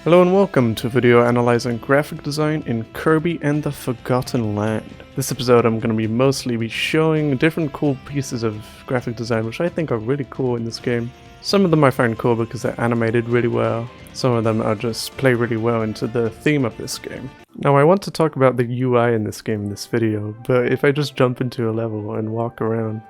Hello and welcome to a video analyzing graphic design in Kirby and the Forgotten Land. This episode I'm going to be mostly showing different cool pieces of graphic design which I think are really cool in this game. Some of them I find cool because they're animated really well, some of them are just play really well into the theme of this game. Now I want to talk about the UI in this game in this video, but if I just jump into a level and walk around,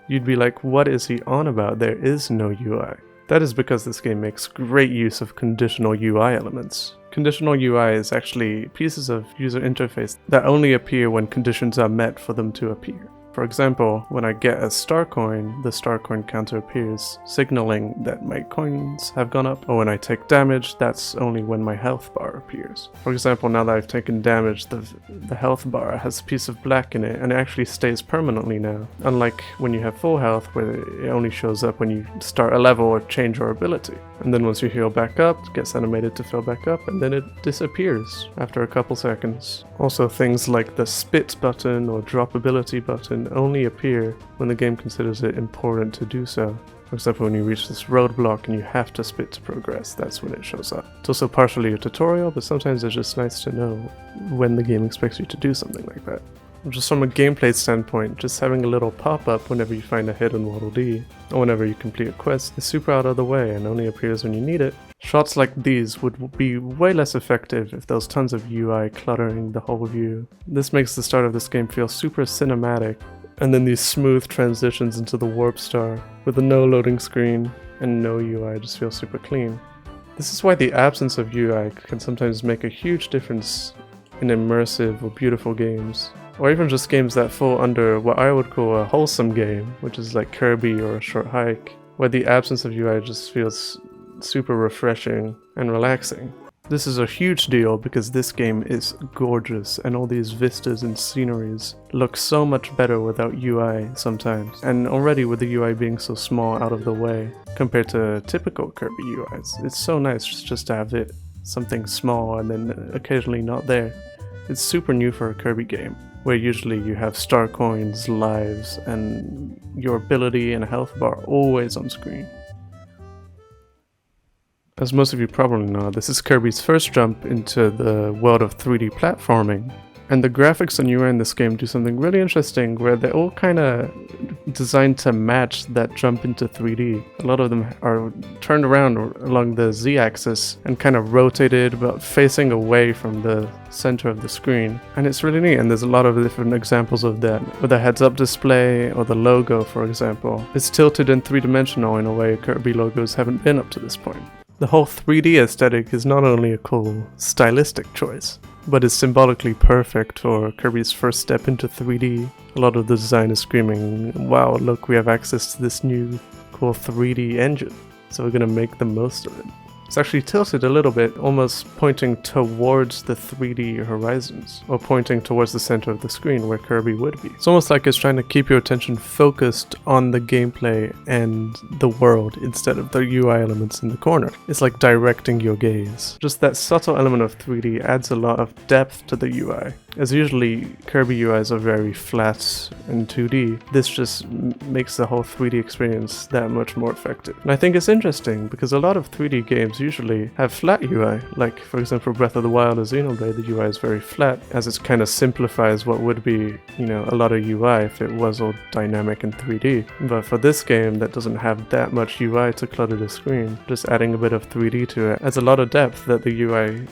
you'd be like, what is he on about? There is no UI. That is because this game makes great use of conditional UI elements. Conditional UI is actually pieces of user interface that only appear when conditions are met for them to appear. For example, when I get a star coin, the star coin counter appears, signaling that my coins have gone up, or when I take damage, that's only when my health bar appears. For example, now that I've taken damage, the health bar has a piece of black in it, and it actually stays permanently now, unlike when you have full health, where it only shows up when you start a level or change your ability. And then once you heal back up, it gets animated to fill back up, and then it disappears after a couple seconds. Also, things like the spit button or drop ability button only appear when the game considers it important to do so. For example, when you reach this roadblock and you have to spit to progress, that's when it shows up. It's also partially a tutorial, but sometimes it's just nice to know when the game expects you to do something like that. Just from a gameplay standpoint, just having a little pop-up whenever you find a hidden Waddle Dee, or whenever you complete a quest, is super out of the way and only appears when you need it. Shots like these would be way less effective if there was tons of UI cluttering the whole view. This makes the start of this game feel super cinematic, and then these smooth transitions into the warp star with a no loading screen and no UI just feels super clean. This is why the absence of UI can sometimes make a huge difference in immersive or beautiful games. Or even just games that fall under what I would call a wholesome game, which is like Kirby or A Short Hike, where the absence of UI just feels super refreshing and relaxing. This is a huge deal because this game is gorgeous and all these vistas and sceneries look so much better without UI sometimes. And already with the UI being so small out of the way compared to typical Kirby UIs, it's so nice just to have it something small and then occasionally not there. It's super new for a Kirby game, where usually you have star coins, lives, and your ability and health bar always on screen. As most of you probably know, this is Kirby's first jump into the world of 3D platforming. And the graphics and UI in this game do something really interesting where they're all kind of designed to match that jump into 3D. A lot of them are turned around along the Z-axis and kind of rotated but facing away from the center of the screen. And it's really neat, and there's a lot of different examples of that. With the heads-up display or the logo, for example. It's tilted and three-dimensional in a way Kirby logos haven't been up to this point. The whole 3D aesthetic is not only a cool stylistic choice, but is symbolically perfect for Kirby's first step into 3D. A lot of the design is screaming, wow, look, we have access to this new cool 3D engine, so we're gonna make the most of it. It's actually tilted a little bit, almost pointing towards the 3D horizons, or pointing towards the center of the screen where Kirby would be. It's almost like it's trying to keep your attention focused on the gameplay and the world instead of the UI elements in the corner. It's like directing your gaze. Just that subtle element of 3D adds a lot of depth to the UI. As usually Kirby UIs are very flat and 2D, this just makes the whole 3D experience that much more effective. And I think it's interesting because a lot of 3D games usually have flat UI, like for example Breath of the Wild or Xenoblade, the UI is very flat as it kind of simplifies what would be, a lot of UI if it was all dynamic and 3D. But for this game that doesn't have that much UI to clutter the screen, just adding a bit of 3D to it adds a lot of depth that the UI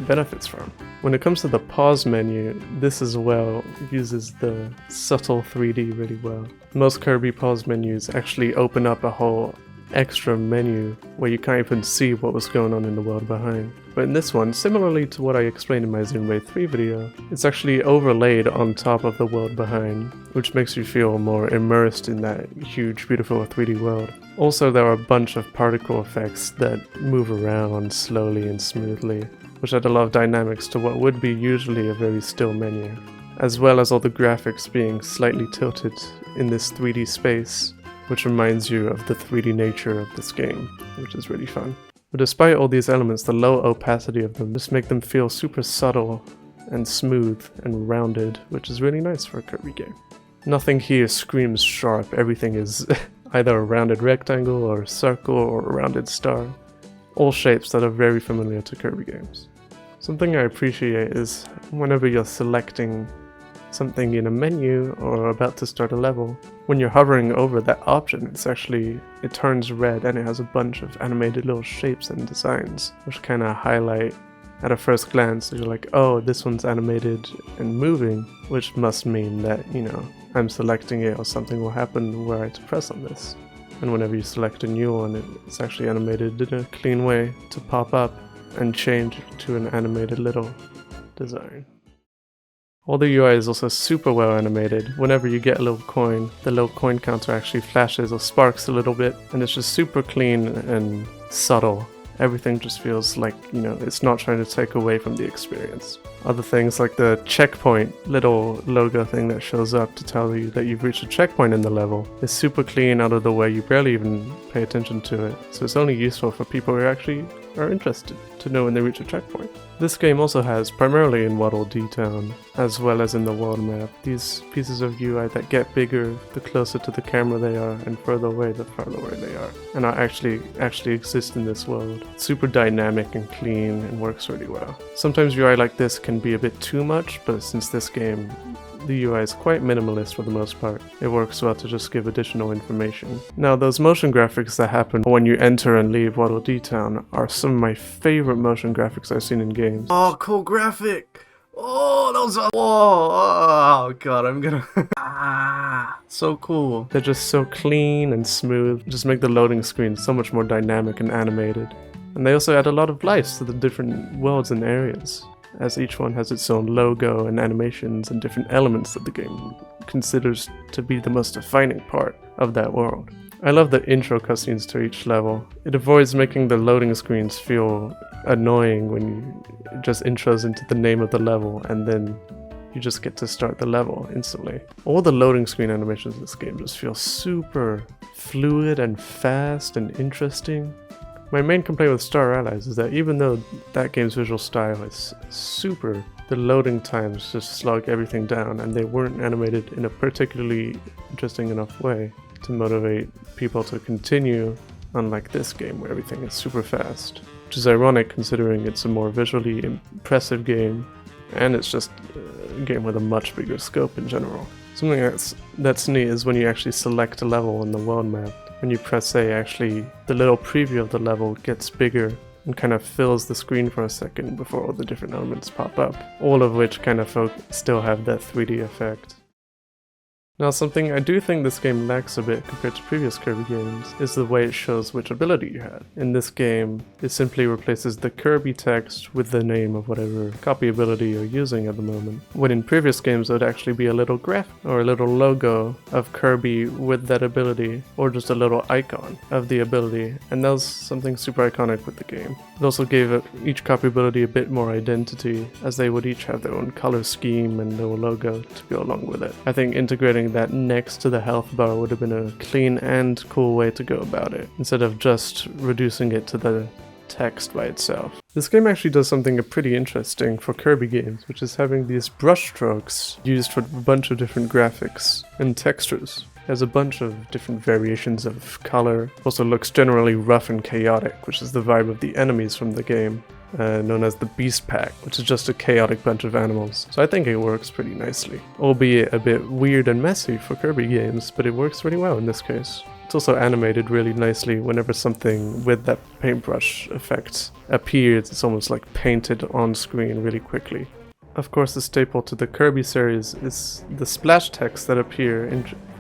benefits from. When it comes to the pause menu, this as well uses the subtle 3D really well. Most Kirby pause menus actually open up a whole extra menu where you can't even see what was going on in the world behind. But in this one, similarly to what I explained in my Xenoblade 3 video, it's actually overlaid on top of the world behind, which makes you feel more immersed in that huge, beautiful 3D world. Also, there are a bunch of particle effects that move around slowly and smoothly, which add a lot of dynamics to what would be usually a very still menu, as well as all the graphics being slightly tilted in this 3D space, which reminds you of the 3D nature of this game, which is really fun. But despite all these elements, the low opacity of them just make them feel super subtle and smooth and rounded, which is really nice for a Kirby game. Nothing here screams sharp, everything is either a rounded rectangle or a circle or a rounded star. all shapes that are very familiar to Kirby games. Something I appreciate is whenever you're selecting something in a menu or about to start a level, when you're hovering over that option, it turns red and it has a bunch of animated little shapes and designs, which kind of highlight at a first glance. You're like, oh, this one's animated and moving, which must mean that, I'm selecting it or something will happen were I to press on this. And whenever you select a new one, it's actually animated in a clean way to pop up and change to an animated little design. All the UI is also super well animated. Whenever you get a little coin, the little coin counter actually flashes or sparks a little bit, and it's just super clean and subtle. Everything just feels like, it's not trying to take away from the experience. Other things like the checkpoint little logo thing that shows up to tell you that you've reached a checkpoint in the level is super clean, out of the way. You barely even pay attention to it. So it's only useful for people who actually are interested to know when they reach a checkpoint. This game also has, primarily in Waddle Dee Town, as well as in the world map, these pieces of UI that get bigger the closer to the camera they are, and further away the farther away they are, and are actually exist in this world. It's super dynamic and clean and works really well. Sometimes UI like this can be a bit too much, but since this game, the UI is quite minimalist for the most part, it works well to just give additional information. Now, those motion graphics that happen when you enter and leave Waddle Dee Town are some of my favorite motion graphics I've seen in games. Oh, cool graphic! Oh, those are... Whoa! Oh, God, I'm gonna... so cool. They're just so clean and smooth, just make the loading screen so much more dynamic and animated. And they also add a lot of life to the different worlds and areas, as each one has its own logo and animations and different elements that the game considers to be the most defining part of that world. I love the intro cutscenes to each level. It avoids making the loading screens feel annoying when you just intros into the name of the level and then you just get to start the level instantly. All the loading screen animations in this game just feel super fluid and fast and interesting. My main complaint with Star Allies is that even though that game's visual style is super, the loading times just slog everything down, and they weren't animated in a particularly interesting enough way to motivate people to continue, unlike this game where everything is super fast. Which is ironic considering it's a more visually impressive game, and it's just a game with a much bigger scope in general. Something that's neat is when you actually select a level on the world map. When you press A, actually, the little preview of the level gets bigger and kind of fills the screen for a second before all the different elements pop up, all of which kind of still have that 3D effect. Now, something I do think this game lacks a bit compared to previous Kirby games is the way it shows which ability you had. In this game, it simply replaces the Kirby text with the name of whatever copy ability you're using at the moment. When in previous games, there would actually be a little graph or a little logo of Kirby with that ability, or just a little icon of the ability, and that was something super iconic with the game. It also gave each copy ability a bit more identity, as they would each have their own color scheme and little logo to go along with it. I think integrating that next to the health bar would have been a clean and cool way to go about it, instead of just reducing it to the text by itself. This game actually does something pretty interesting for Kirby games, which is having these brush strokes used for a bunch of different graphics and textures. There's a bunch of different variations of color. Also looks generally rough and chaotic, which is the vibe of the enemies from the game. Known as the Beast Pack, which is just a chaotic bunch of animals. So I think it works pretty nicely. Albeit a bit weird and messy for Kirby games, but it works really well in this case. It's also animated really nicely whenever something with that paintbrush effect appears. It's almost like painted on screen really quickly. Of course, the staple to the Kirby series is the splash text that appear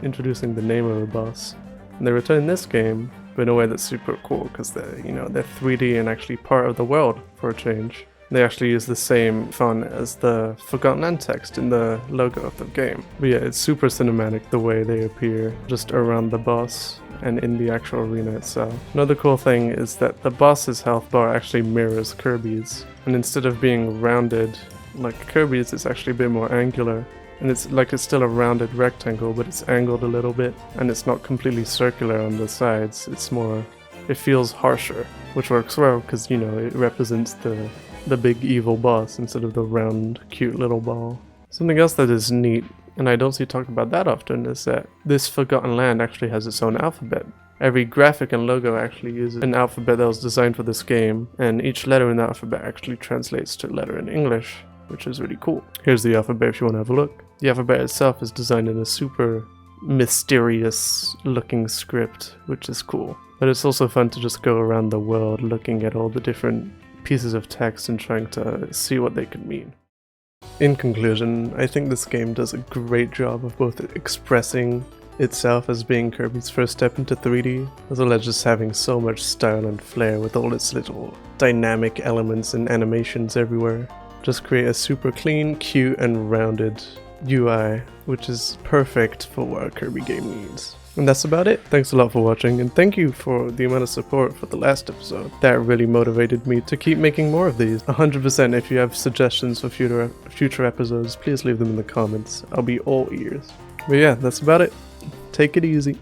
introducing the name of the boss. And they return in this game, but in a way that's super cool because they're 3D and actually part of the world for a change. They actually use the same font as the Forgotten Land text in the logo of the game. But yeah, it's super cinematic the way they appear just around the boss and in the actual arena itself. Another cool thing is that the boss's health bar actually mirrors Kirby's, and instead of being rounded like Kirby's, it's actually a bit more angular. And it's still a rounded rectangle, but it's angled a little bit, and it's not completely circular on the sides. It feels harsher, which works well because, it represents the big evil boss instead of the round, cute little ball. Something else that is neat, and I don't see talked about that often, is that this Forgotten Land actually has its own alphabet. Every graphic and logo actually uses an alphabet that was designed for this game, and each letter in the alphabet actually translates to a letter in English, which is really cool. Here's the alphabet if you want to have a look. The alphabet itself is designed in a super mysterious looking script, which is cool. But it's also fun to just go around the world looking at all the different pieces of text and trying to see what they could mean. In conclusion, I think this game does a great job of both expressing itself as being Kirby's first step into 3D, as well as just having so much style and flair with all its little dynamic elements and animations everywhere. Just create a super clean, cute, and rounded UI, which is perfect for what a Kirby game needs. And that's about it. Thanks a lot for watching, and thank you for the amount of support for the last episode. That really motivated me to keep making more of these. 100% if you have suggestions for future episodes, please leave them in the comments. I'll be all ears. But yeah, that's about it. Take it easy.